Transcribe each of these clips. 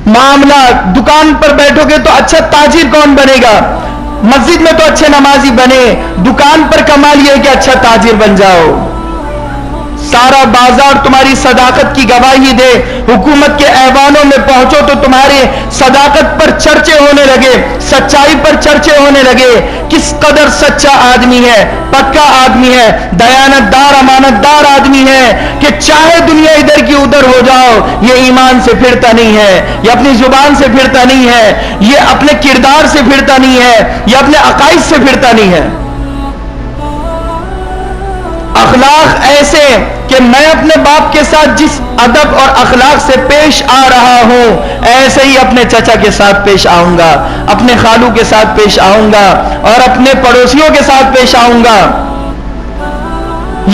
معاملہ، دکان پر بیٹھو گے تو اچھا تاجر کون بنے گا؟ مسجد میں تو اچھے نمازی بنے، دکان پر کمال یہ ہے کہ اچھا تاجر بن جاؤ، سارا بازار تمہاری صداقت کی گواہی دے، حکومت کے ایوانوں میں پہنچو تو تمہارے صداقت پر چرچے ہونے لگے، سچائی پر چرچے ہونے لگے، کس قدر سچا آدمی ہے، پکا آدمی ہے، دیانت دار امانت دار آدمی ہے، کہ چاہے دنیا ادھر کی ادھر ہو جاؤ یہ ایمان سے پھرتا نہیں ہے، یہ اپنی زبان سے پھرتا نہیں ہے، یہ اپنے کردار سے پھرتا نہیں ہے، یہ اپنے عقائد سے پھرتا نہیں ہے۔ اخلاق ایسے کہ میں اپنے باپ کے ساتھ جس ادب اور اخلاق سے پیش آ رہا ہوں ایسے ہی اپنے چچا کے ساتھ پیش آؤں گا، اپنے خالو کے ساتھ پیش آؤں گا، اور اپنے پڑوسیوں کے ساتھ پیش آؤں گا۔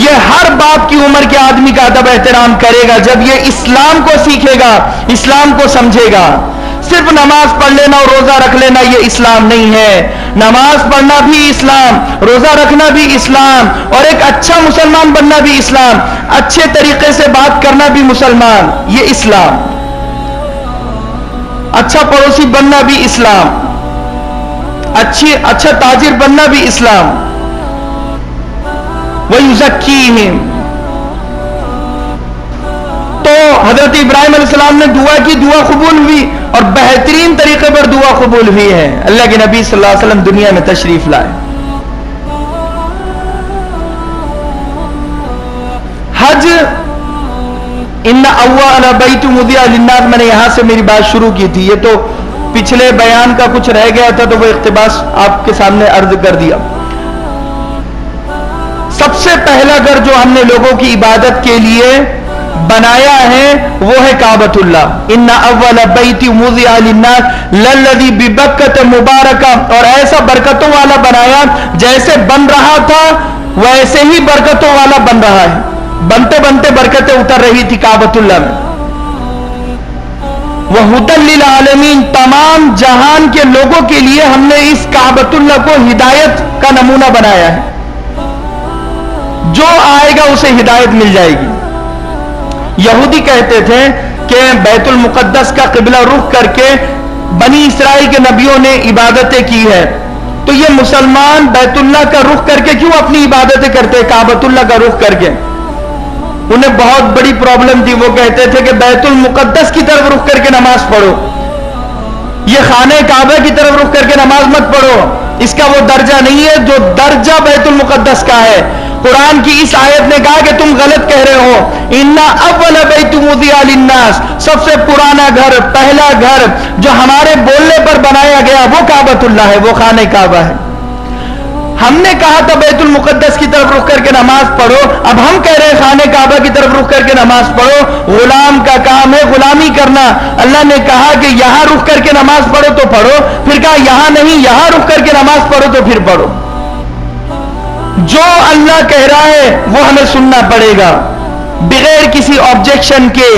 یہ ہر باپ کی عمر کے آدمی کا ادب احترام کرے گا جب یہ اسلام کو سیکھے گا، اسلام کو سمجھے گا۔ صرف نماز پڑھ لینا اور روزہ رکھ لینا یہ اسلام نہیں ہے، نماز پڑھنا بھی اسلام، روزہ رکھنا بھی اسلام، اور ایک اچھا مسلمان بننا بھی اسلام، اچھے طریقے سے بات کرنا بھی مسلمان، یہ اسلام، اچھا پڑوسی بننا بھی اسلام، اچھا تاجر بننا بھی اسلام۔ وَيُزَكِّيهِمْ، تو حضرت ابراہیم علیہ السلام نے دعا کی، دعا قبول ہوئی، اور بہترین طریقے پر دعا قبول ہوئی ہے۔ اللہ کے نبی صلی اللہ علیہ وسلم دنیا میں تشریف لائے۔ حج، ان اول بیت وضع للناس، میں نے یہاں سے میری بات شروع کی تھی، یہ تو پچھلے بیان کا کچھ رہ گیا تھا تو وہ اقتباس آپ کے سامنے عرض کر دیا۔ سب سے پہلا گھر جو ہم نے لوگوں کی عبادت کے لیے بنایا ہے وہ ہے کعبۃ اللہ۔ ان اول بیت وضع للناس للذی ببکۃ مبارکہ، اور ایسا برکتوں والا بنایا جیسے بن رہا تھا ویسے ہی برکتوں والا بن رہا ہے، بنتے بنتے برکتیں اتر رہی تھی کعبۃ اللہ میں۔ وہدی للعالمین، تمام جہان کے لوگوں کے لیے ہم نے اس کعبۃ اللہ کو ہدایت کا نمونہ بنایا ہے، جو آئے گا اسے ہدایت مل جائے گی۔ یہودی کہتے تھے کہ بیت المقدس کا قبلہ رخ کر کے بنی اسرائیل کے نبیوں نے عبادتیں کی ہے، تو یہ مسلمان بیت اللہ کا رخ کر کے کیوں اپنی عبادتیں کرتے، کعبۃ اللہ کا رخ کر کے؟ انہیں بہت بڑی پرابلم تھی، وہ کہتے تھے کہ بیت المقدس کی طرف رخ کر کے نماز پڑھو، یہ خانہ کعبہ کی طرف رخ کر کے نماز مت پڑھو، اس کا وہ درجہ نہیں ہے جو درجہ بیت المقدس کا ہے۔ قرآن کی اس آیت نے کہا کہ تم غلط کہہ رہے ہو، ان اول بیت وضع للناس، سب سے پرانا گھر، پہلا گھر جو ہمارے بولنے پر بنایا گیا وہ کعبۃ اللہ ہے، وہ خانہ کعبہ ہے۔ ہم نے کہا تھا بیت المقدس کی طرف رخ کر کے نماز پڑھو، اب ہم کہہ رہے ہیں خانہ کعبہ کی طرف رخ کر کے نماز پڑھو، غلام کا کام ہے غلامی کرنا۔ اللہ نے کہا کہ یہاں رخ کر کے نماز پڑھو تو پڑھو، پھر کہا یہاں نہیں، یہاں رخ کر کے نماز پڑھو تو پھر پڑھو۔ جو اللہ کہہ رہا ہے وہ ہمیں سننا پڑے گا، بغیر کسی آبجیکشن کے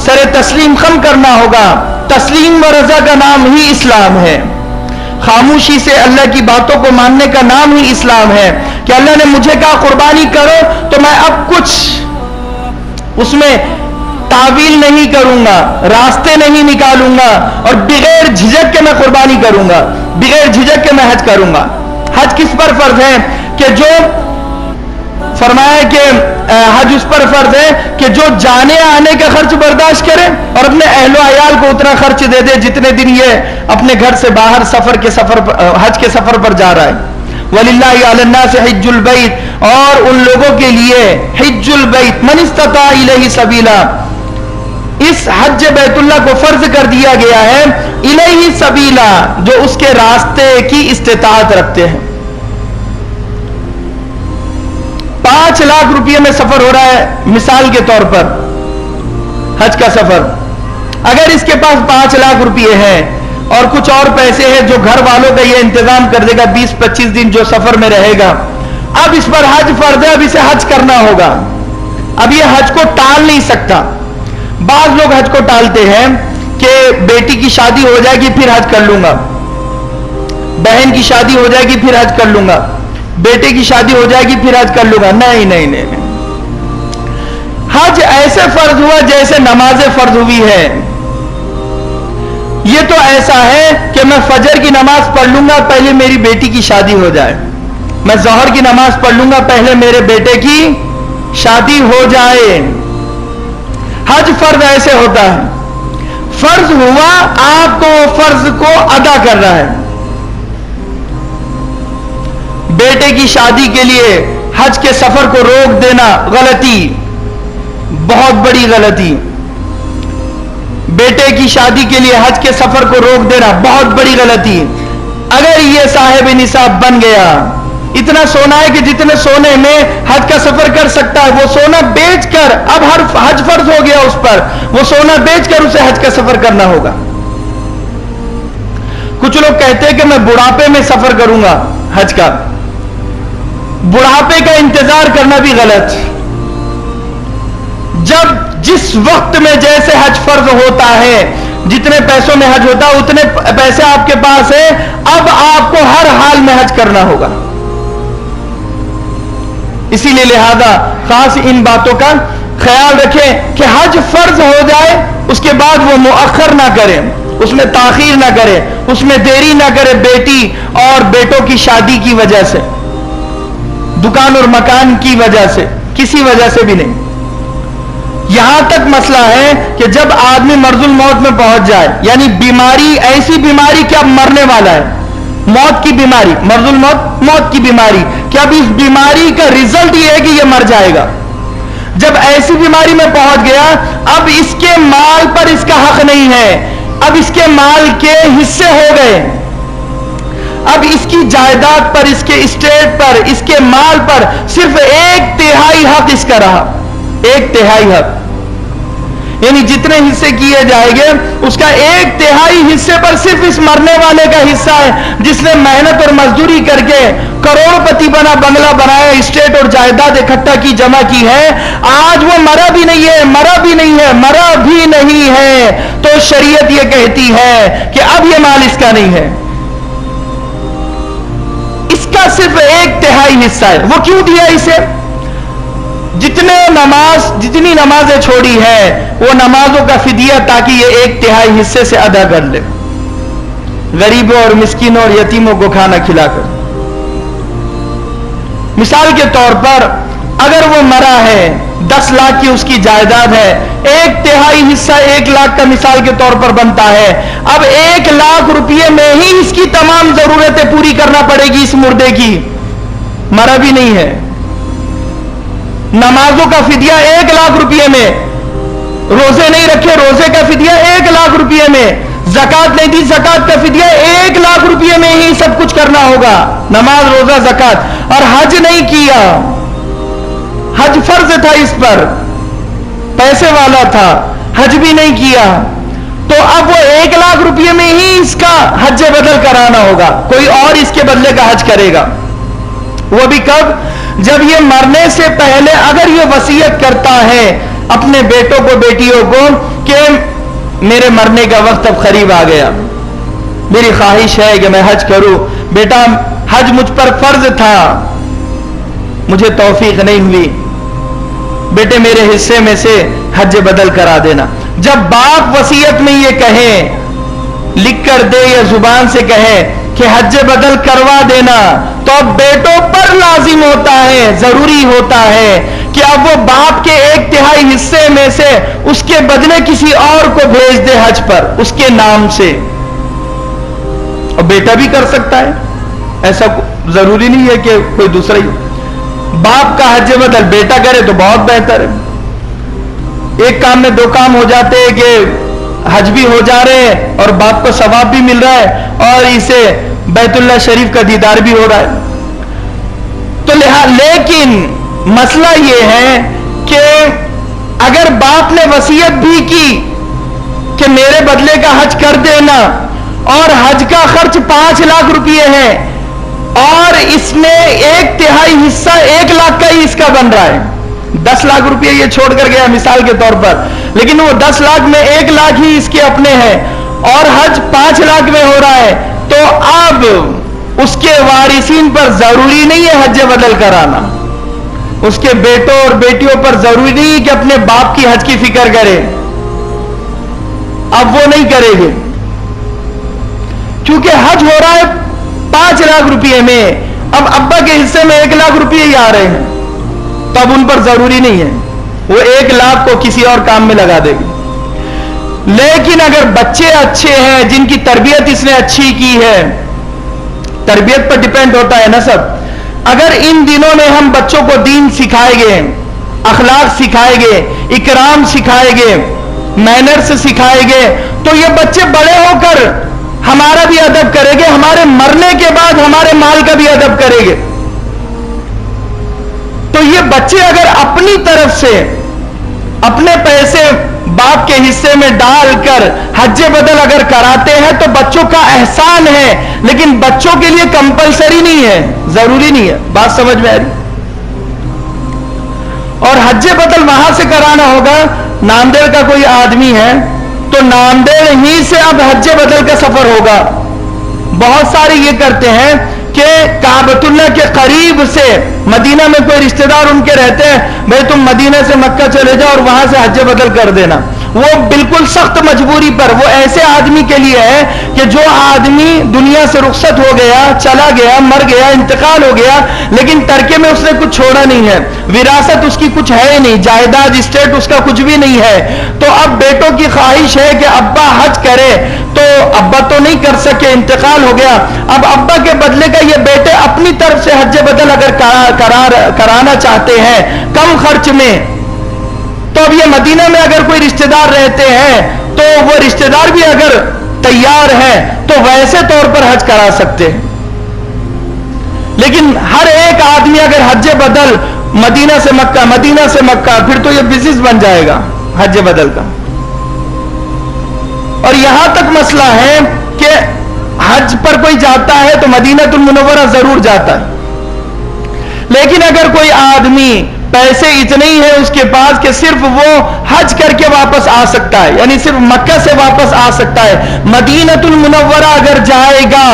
سر تسلیم خم کرنا ہوگا۔ تسلیم و رضا کا نام ہی اسلام ہے، خاموشی سے اللہ کی باتوں کو ماننے کا نام ہی اسلام ہے، کہ اللہ نے مجھے کہا قربانی کرو تو میں اب کچھ اس میں تعویل نہیں کروں گا، راستے نہیں نکالوں گا، اور بغیر جھجک کے میں قربانی کروں گا، بغیر جھجک کے میں حج کروں گا۔ حج کس پر فرض ہے؟ کہ جو فرمایا کہ حج اس پر فرض ہے کہ جو جانے آنے کا خرچ برداشت کرے اور اپنے اہل و عیال کو اتنا خرچ دے دے جتنے دن یہ اپنے گھر سے باہر حج کے سفر پر جا رہا ہے۔ وَلِلَّهِ عَلَى النَّاسِ حِجُّ الْبَيْتِ، اور ان لوگوں کے لیے حج البیت من استطاع الیہ سبیلا، اس حج بیت اللہ کو فرض کر دیا گیا ہے، الیہ سبیلا، جو اس کے راستے کی استطاعت رکھتے ہیں۔ 5 لاکھ روپے میں سفر ہو رہا ہے مثال کے طور پر، حج کا سفر، اگر اس کے پاس 5 لاکھ روپے ہیں اور کچھ اور پیسے ہیں جو گھر والوں کا یہ انتظام کر دے گا 20-25 دن جو سفر میں رہے گا، اب اس پر حج فرض ہے، اب اسے حج کرنا ہوگا، اب یہ حج کو ٹال نہیں سکتا۔ بعض لوگ حج کو ٹالتے ہیں کہ بیٹی کی شادی ہو جائے گی پھر حج کر لوں گا، بہن کی شادی ہو جائے گی پھر حج کر لوں گا، بیٹے کی شادی ہو جائے گی پھر حج کر لوں گا۔ نہیں نہیں نہیں، حج ایسے فرض ہوا جیسے نماز فرض ہوئی ہے۔ یہ تو ایسا ہے کہ میں فجر کی نماز پڑھ لوں گا پہلے میری بیٹی کی شادی ہو جائے، میں ظہر کی نماز پڑھ لوں گا پہلے میرے بیٹے کی شادی ہو جائے۔ حج فرض ایسے ہوتا ہے، فرض ہوا، آپ کو فرض کو ادا کر رہا ہے۔ بیٹے کی شادی کے لیے حج کے سفر کو روک دینا غلطی، بہت بڑی غلطی۔ بیٹے کی شادی کے لیے حج کے سفر کو روک دینا بہت بڑی غلطی۔ اگر یہ صاحب نصاب بن گیا، اتنا سونا ہے کہ جتنے سونے میں حج کا سفر کر سکتا ہے، وہ سونا بیچ کر، اب ہر حج فرض ہو گیا اس پر، وہ سونا بیچ کر اسے حج کا سفر کرنا ہوگا۔ کچھ لوگ کہتے ہیں کہ میں بڑھاپے میں سفر کروں گا حج کا، بڑھاپے کا انتظار کرنا بھی غلط۔ جب جس وقت میں جیسے حج فرض ہوتا ہے، جتنے پیسوں میں حج ہوتا ہے اتنے پیسے آپ کے پاس ہیں، اب آپ کو ہر حال میں حج کرنا ہوگا۔ اسی لیے لہذا خاص ان باتوں کا خیال رکھیں کہ حج فرض ہو جائے اس کے بعد وہ مؤخر نہ کریں، اس میں تاخیر نہ کرے، اس میں دیری نہ کرے، بیٹی اور بیٹوں کی شادی کی وجہ سے، دکان اور مکان کی وجہ سے، کسی وجہ سے بھی نہیں۔ یہاں تک مسئلہ ہے کہ جب آدمی مرض الموت میں پہنچ جائے، یعنی بیماری، ایسی بیماری کہ اب مرنے والا ہے، موت کی بیماری، مرض الموت موت کی بیماری، کہ اب اس بیماری کا رزلٹ یہ ہے کہ یہ مر جائے گا۔ جب ایسی بیماری میں پہنچ گیا، اب اس کے مال پر اس کا حق نہیں ہے، اب اس کے مال کے حصے ہو گئے، اب اس کی جائیداد پر، اس کے اسٹیٹ پر، اس کے مال پر صرف 1/3 حق اس کا رہا، 1/3 حق، یعنی جتنے حصے کیے جائیں گے اس کا 1/3 حصے پر صرف اس مرنے والے کا حصہ ہے، جس نے محنت اور مزدوری کر کے کروڑ پتی بنا، بنگلہ بنایا، اسٹیٹ اور جائیداد اکٹھا کی، جمع کی ہے، آج وہ مرا بھی نہیں ہے، مرا بھی نہیں ہے، مرا بھی نہیں ہے، تو شریعت یہ کہتی ہے کہ اب یہ مال اس کا نہیں ہے، اس کا صرف 1/3 حصہ ہے۔ وہ کیوں دیا اسے؟ جتنی نمازیں چھوڑی ہے وہ نمازوں کا فدیہ، تاکہ یہ 1/3 حصے سے ادا کر لے، غریبوں اور مسکینوں اور یتیموں کو کھانا کھلا کر۔ مثال کے طور پر اگر وہ مرا ہے، 10 لاکھ کی اس کی جائیداد ہے، 1/3 حصہ 1 لاکھ کا مثال کے طور پر بنتا ہے، اب 1 لاکھ روپیے میں ہی اس کی تمام ضرورتیں پوری کرنا پڑے گی اس مردے کی، مرا بھی نہیں ہے۔ نمازوں کا فدیہ 1 لاکھ روپیے میں، روزے نہیں رکھے، روزے کا فدیہ 1 لاکھ روپیے میں، زکات نہیں دی، زکات کا فدیہ 1 لاکھ روپیے میں ہی سب کچھ کرنا ہوگا، نماز، روزہ، زکات۔ اور حج نہیں کیا، حج فرض تھا اس پر، پیسے والا تھا، حج بھی نہیں کیا، تو اب وہ 1 لاکھ روپیے میں ہی اس کا حج بدل کرانا ہوگا، کوئی اور اس کے بدلے کا حج کرے گا۔ وہ بھی کب؟ جب یہ مرنے سے پہلے اگر یہ وصیت کرتا ہے اپنے بیٹوں کو، بیٹیوں کو، کہ میرے مرنے کا وقت اب قریب آ گیا، میری خواہش ہے کہ میں حج کروں، بیٹا حج مجھ پر فرض تھا، مجھے توفیق نہیں ہوئی، بیٹے میرے حصے میں سے حج بدل کرا دینا۔ جب باپ وصیت میں یہ کہے، لکھ کر دے یا زبان سے کہے کہ حج بدل کروا دینا، تو اب بیٹوں پر لازم ہوتا ہے، ضروری ہوتا ہے کہ اب وہ باپ کے 1/3 حصے میں سے اس کے بدلے کسی اور کو بھیج دے حج پر، اس کے نام سے۔ اور بیٹا بھی کر سکتا ہے، ایسا ضروری نہیں ہے کہ کوئی دوسرا ہی۔ باپ کا حج بدل بیٹا کرے تو بہت بہتر ہے، ایک کام میں 2 کام ہو جاتے ہیں کہ حج بھی ہو جا رہے ہیں اور باپ کو ثواب بھی مل رہا ہے اور اسے بیت اللہ شریف کا دیدار بھی ہو رہا ہے۔ تو لیکن مسئلہ یہ ہے کہ اگر باپ نے وصیت بھی کی کہ میرے بدلے کا حج کر دینا، اور حج کا خرچ 5 لاکھ روپیے ہے، اور اس میں 1/3 حصہ 1 لاکھ کا ہی اس کا بن رہا ہے، 10 لاکھ روپیے یہ چھوڑ کر گیا مثال کے طور پر، لیکن وہ 10 لاکھ میں 1 لاکھ ہی اس کے اپنے ہیں، اور حج 5 لاکھ میں ہو رہا ہے، تو اب اس کے وارثین پر ضروری نہیں ہے حج بدل کرانا، اس کے بیٹوں اور بیٹیوں پر ضروری نہیں ہے کہ اپنے باپ کی حج کی فکر کرے، اب وہ نہیں کرے گے، کیونکہ حج ہو رہا ہے 5 لاکھ روپے میں، اب ابا کے حصے میں 1 لاکھ روپے ہی آ رہے ہیں، تو اب ان پر ضروری نہیں ہے، وہ 1 لاکھ کو کسی اور کام میں لگا دے گی۔ لیکن اگر بچے اچھے ہیں، جن کی تربیت اس نے اچھی کی ہے، تربیت پر ڈیپینڈ ہوتا ہے نا سب، اگر ان دنوں میں ہم بچوں کو دین سکھائیں گے، اخلاق سکھائیں گے، اکرام سکھائیں گے، مینرز سکھائیں گے، تو یہ بچے بڑے ہو کر ہمارا بھی ادب کریں گے، ہمارے مرنے کے بعد ہمارے مال کا بھی ادب کریں گے۔ تو یہ بچے اگر اپنی طرف سے اپنے پیسے باپ کے حصے میں ڈال کر حج بدل اگر کراتے ہیں تو بچوں کا احسان ہے، لیکن بچوں کے لیے کمپلسری نہیں ہے، ضروری نہیں ہے۔ بات سمجھ میں آ رہی؟ اور حج بدل وہاں سے کرانا ہوگا، ناندیڑ کا کوئی آدمی ہے تو ناندیڑ ہی سے اب حج بدل کا سفر ہوگا۔ بہت سارے یہ کرتے ہیں کہ کعبۃ اللہ کے قریب سے مدینہ میں کوئی رشتہ دار ان کے رہتے ہیں، بھائی تم مدینہ سے مکہ چلے جاؤ اور وہاں سے حج بدل کر دینا۔ وہ بالکل سخت مجبوری پر، وہ ایسے آدمی کے لیے ہے کہ جو آدمی دنیا سے رخصت ہو گیا، چلا گیا، مر گیا، انتقال ہو گیا، لیکن ترکے میں اس نے کچھ چھوڑا نہیں ہے، وراثت اس کی کچھ ہے ہی نہیں، جائیداد اسٹیٹ اس کا کچھ بھی نہیں ہے، تو اب بیٹوں کی خواہش ہے کہ ابا حج کرے، تو ابا تو نہیں کر سکے، انتقال ہو گیا، اب ابا کے بدلے کا یہ بیٹے اپنی طرف سے حج بدل اگر کرانا چاہتے ہیں کم خرچ میں، تو اب یہ مدینہ میں اگر کوئی رشتہ دار رہتے ہیں تو وہ رشتہ دار بھی اگر تیار ہے تو ویسے طور پر حج کرا سکتے ہیں۔ لیکن ہر ایک آدمی اگر حج بدل مدینہ سے مکہ، مدینہ سے مکہ، پھر تو یہ بزنس بن جائے گا حج بدل کا۔ اور یہاں تک مسئلہ ہے کہ حج پر کوئی جاتا ہے تو مدینہ المنورہ ضرور جاتا ہے، لیکن اگر کوئی آدمی پیسے اتنے ہی ہیں اس کے پاس کہ صرف وہ حج کر کے واپس آ سکتا ہے، یعنی صرف مکہ سے واپس آ سکتا ہے، مدینہ المنورہ اگر جائے گا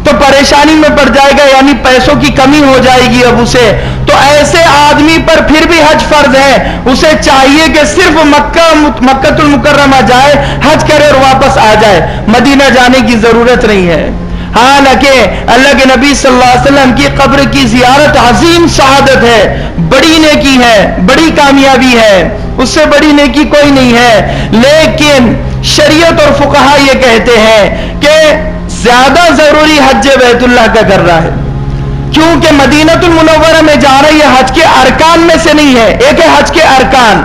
تو پریشانی میں پڑ جائے گا، یعنی پیسوں کی کمی ہو جائے گی اب اسے، تو ایسے آدمی پر پھر بھی حج فرض ہے، اسے چاہیے کہ صرف مکہ المکرمہ جائے، حج کرے اور واپس آ جائے، مدینہ جانے کی ضرورت نہیں ہے۔ حالانکہ اللہ کے نبی صلی اللہ علیہ وسلم کی قبر کی زیارت عظیم سعادت ہے، بڑی نیکی ہے، بڑی کامیابی ہے، اس سے بڑی نیکی کوئی نہیں ہے، لیکن شریعت اور فقہا یہ کہتے ہیں کہ زیادہ ضروری حج بیت اللہ کا کر رہا ہے، کیونکہ مدینہ المنورہ میں جا رہا ہے، یہ حج کے ارکان میں سے نہیں ہے، ایک ہے حج کے ارکان،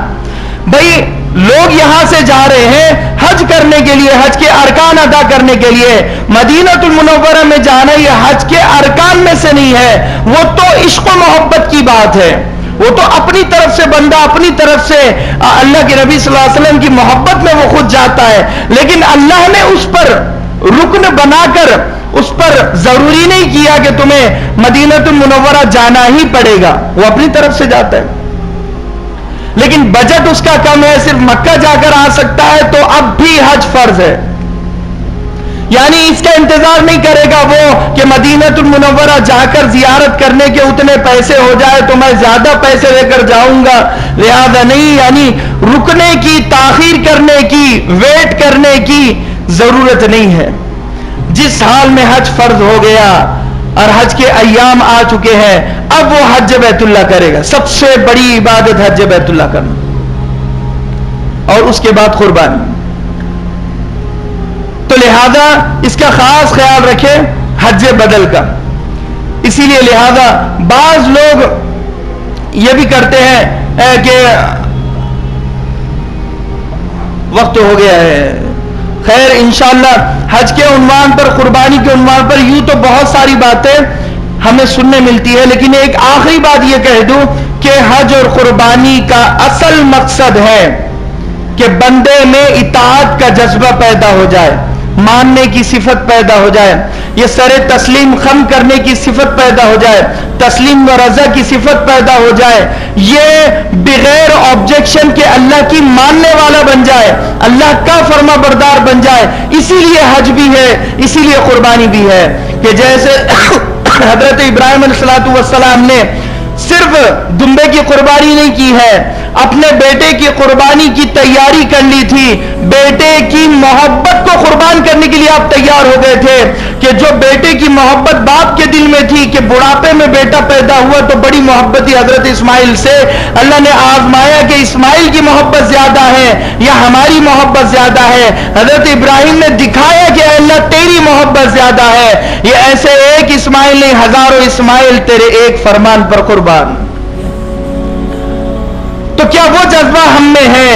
بھائی لوگ یہاں سے جا رہے ہیں حج کرنے کے لیے، حج کے ارکان ادا کرنے کے لیے، مدینہ المنورہ میں جانا یہ حج کے ارکان میں سے نہیں ہے، وہ تو عشق و محبت کی بات ہے، وہ تو اپنی طرف سے بندہ اپنی طرف سے اللہ کے نبی صلی اللہ علیہ وسلم کی محبت میں وہ خود جاتا ہے، لیکن اللہ نے اس پر رکن بنا کر اس پر ضروری نہیں کیا کہ تمہیں مدینہ المنورہ جانا ہی پڑے گا، وہ اپنی طرف سے جاتا ہے، لیکن بجٹ اس کا کم ہے، صرف مکہ جا کر آ سکتا ہے، تو اب بھی حج فرض ہے، یعنی اس کا انتظار نہیں کرے گا وہ کہ مدینہ المنورہ جا کر زیارت کرنے کے اتنے پیسے ہو جائے تو میں زیادہ پیسے لے کر جاؤں گا، لہذا نہیں، یعنی رکنے کی، تاخیر کرنے کی، ویٹ کرنے کی ضرورت نہیں ہے۔ جس حال میں حج فرض ہو گیا اور حج کے ایام آ چکے ہیں، اب وہ حج بیت اللہ کرے گا، سب سے بڑی عبادت حج بیت اللہ کرنا، اور اس کے بعد قربانی، تو لہذا اس کا خاص خیال رکھے حج بدل کا۔ اسی لیے لہذا بعض لوگ یہ بھی کرتے ہیں کہ وقت ہو گیا ہے، خیر انشاءاللہ حج کے عنوان پر، قربانی کے عنوان پر یوں تو بہت ساری باتیں ہمیں سننے ملتی ہے، لیکن ایک آخری بات یہ کہہ دوں کہ حج اور قربانی کا اصل مقصد ہے کہ بندے میں اطاعت کا جذبہ پیدا ہو جائے، ماننے کی صفت پیدا ہو جائے، یہ سر تسلیم خم کرنے کی صفت پیدا ہو جائے، تسلیم و رضا کی صفت پیدا ہو جائے، یہ بغیر آبجیکشن کے اللہ کی ماننے والا بن جائے، اللہ کا فرما بردار بن جائے۔ اسی لیے حج بھی ہے، اسی لیے قربانی بھی ہے، کہ جیسے حضرت ابراہیم علیہ السلام نے صرف دمبے کی قربانی نہیں کی ہے، اپنے بیٹے کی قربانی کی تیاری کر لی تھی، بیٹے کی محبت کو قربان کرنے کے لیے لیے آپ تیار ہو گئے تھے کہ جو بیٹے کی محبت باپ کے دل میں تھی کہ بڑھاپے میں بیٹا پیدا ہوا تو بڑی محبت تھی حضرت اسماعیل سے، اللہ نے آزمایا کہ اسماعیل کی محبت زیادہ ہے یا ہماری محبت زیادہ ہے۔ حضرت ابراہیم نے دکھایا کہ اے اللہ تیری محبت زیادہ ہے، یہ ایسے ایک اسماعیل نہیں، ہزاروں اسماعیل تیرے ایک فرمان پر قربان۔ تو کیا وہ جذبہ ہم میں ہے؟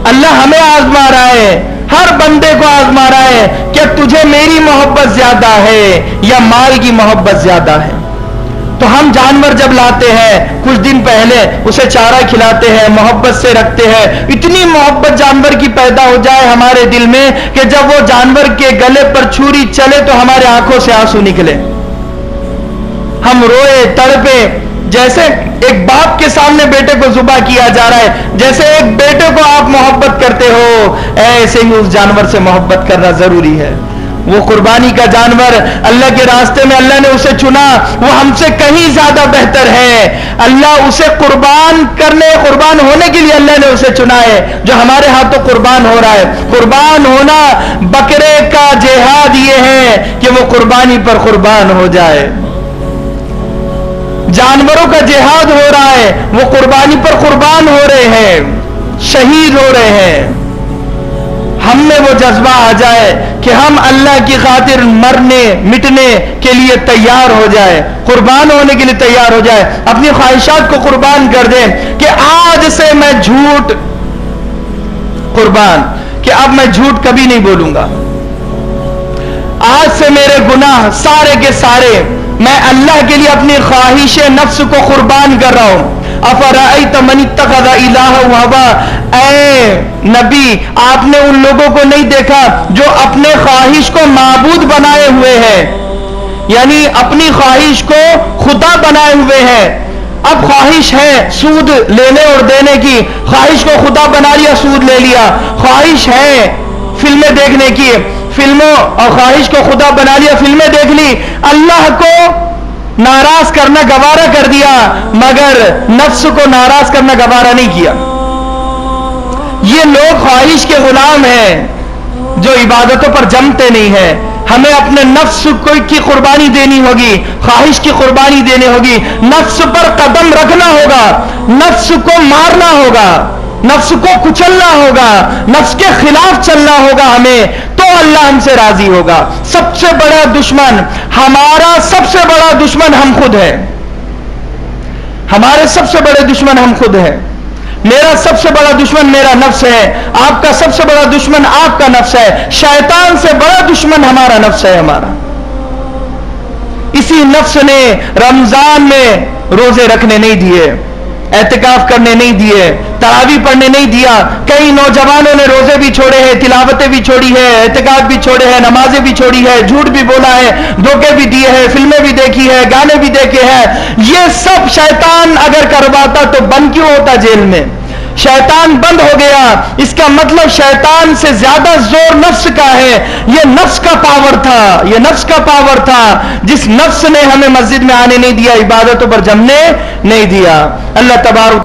اللہ ہمیں آزما رہا ہے، ہر بندے کو آزما رہا ہے کہ تجھے میری محبت زیادہ ہے یا مال کی محبت زیادہ ہے۔ تو ہم جانور جب لاتے ہیں کچھ دن پہلے اسے چارہ کھلاتے ہیں، محبت سے رکھتے ہیں، اتنی محبت جانور کی پیدا ہو جائے ہمارے دل میں کہ جب وہ جانور کے گلے پر چھری چلے تو ہمارے آنکھوں سے آنسو نکلے، ہم روئے تڑپے، جیسے ایک باپ کے سامنے بیٹے کو ذبح کیا جا رہا ہے، جیسے ایک بیٹے کو آپ محبت کرتے ہو ایسے ہی اس جانور سے محبت کرنا ضروری ہے۔ وہ قربانی کا جانور اللہ کے راستے میں اللہ نے اسے چنا، وہ ہم سے کہیں زیادہ بہتر ہے۔ اللہ اسے قربان ہونے کے لیے اللہ نے اسے چنا ہے، جو ہمارے ہاتھوں قربان ہو رہا ہے۔ قربان ہونا بکرے کا جہاد یہ ہے کہ وہ قربانی پر قربان ہو جائے، جانوروں کا جہاد ہو رہا ہے، وہ قربانی پر قربان ہو رہے ہیں، شہید ہو رہے ہیں۔ ہم میں وہ جذبہ آ جائے کہ ہم اللہ کی خاطر مرنے مٹنے کے لیے تیار ہو جائے، قربان ہونے کے لیے تیار ہو جائے، اپنی خواہشات کو قربان کر دیں کہ آج سے میں جھوٹ قربان، کہ اب میں جھوٹ کبھی نہیں بولوں گا، آج سے میرے گناہ سارے کے سارے میں اللہ کے لیے اپنی خواہش نفس کو قربان کر رہا ہوں۔ افرأیت من اتخذ الہہ ہواہ، اے نبی آپ نے ان لوگوں کو نہیں دیکھا جو اپنے خواہش کو معبود بنائے ہوئے ہیں، یعنی اپنی خواہش کو خدا بنائے ہوئے ہیں۔ اب خواہش ہے سود لینے اور دینے کی، خواہش کو خدا بنا لیا، سود لے لیا۔ خواہش ہے فلمیں دیکھنے کی، فلموں اور خواہش کو خدا بنا لیا، فلمیں دیکھ لی، اللہ کو ناراض کرنا گوارا کر دیا مگر نفس کو ناراض کرنا گوارا نہیں کیا۔ یہ لوگ خواہش کے غلام ہیں جو عبادتوں پر جمتے نہیں ہیں۔ ہمیں اپنے نفس کی قربانی دینی ہوگی، خواہش کی قربانی دینی ہوگی، نفس پر قدم رکھنا ہوگا، نفس کو مارنا ہوگا، نفس کو کچلنا ہوگا، نفس کے خلاف چلنا ہوگا ہمیں، تو اللہ ہم سے راضی ہوگا۔ سب سے بڑا دشمن، ہمارا سب سے بڑا دشمن ہم خود ہے، ہمارے سب سے بڑے دشمن ہم خود ہیں۔ میرا سب سے بڑا دشمن میرا نفس ہے، آپ کا سب سے بڑا دشمن آپ کا نفس ہے، شیطان سے بڑا دشمن ہمارا نفس ہے ہمارا۔ اسی نفس نے رمضان میں روزے رکھنے نہیں دیے، اعتکاف کرنے نہیں دیے، تراویح پڑھنے نہیں دیا۔ کئی نوجوانوں نے روزے بھی چھوڑے ہیں، تلاوتیں بھی چھوڑی ہے، اعتکاف بھی چھوڑے ہیں، نمازیں بھی چھوڑی ہے، جھوٹ بھی بولا ہے، دھوکے بھی دیے ہیں، فلمیں بھی دیکھی ہے، گانے بھی دیکھے ہیں۔ یہ سب شیطان اگر کرواتا تو بند کیوں ہوتا جیل میں؟ شیطان بند ہو گیا، اس کا مطلب شیطان سے زیادہ زور نفس کا ہے۔ یہ نفس کا پاور تھا، یہ نفس کا پاور تھا، جس نفس نے ہمیں مسجد میں آنے نہیں دیا، عبادتوں پر جمنے نہیں دیا۔ اللہ تبارک